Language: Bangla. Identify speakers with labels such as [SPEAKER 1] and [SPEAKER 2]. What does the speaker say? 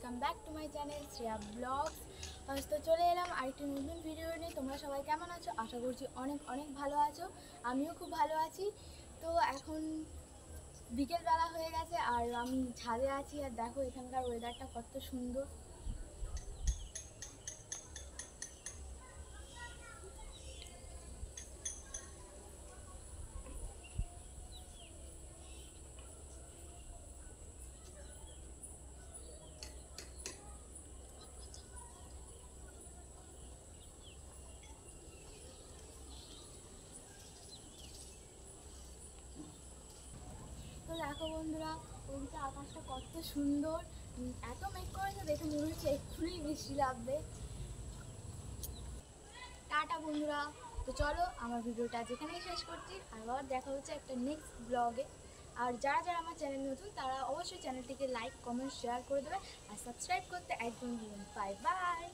[SPEAKER 1] Welcome back to my channel Shreya vlogs. তো চলে এলাম আরেকটি নতুন ভিডিও নিয়ে। তোমরা সবাই কেমন আছো? আশা করছি অনেক অনেক ভালো আছো। আমিও খুব ভালো আছি। তো এখন বিকেলবেলা হয়ে গেছে আর আমি ছাদে আছি, আর দেখো এখানকার ওয়েদারটা কত সুন্দর। তো দেখো বন্ধুরা, ওইটা আকাশটা কত সুন্দর। এত মেঘ করেছে দেখে মনে হচ্ছে এক্ষুনি বৃষ্টি লাগবে। টাটা বন্ধুরা। তো চলো আমার ভিডিওটা যেখানেই শেষ করছি, আবার দেখা হচ্ছে একটা নেক্সট ব্লগে। আর যারা যারা আমার চ্যানেল নতুন তারা অবশ্যই চ্যানেলটিকে লাইক কমেন্ট শেয়ার করে দেবে, আর সাবস্ক্রাইব করতে একদম ভুলুন। Bye bye.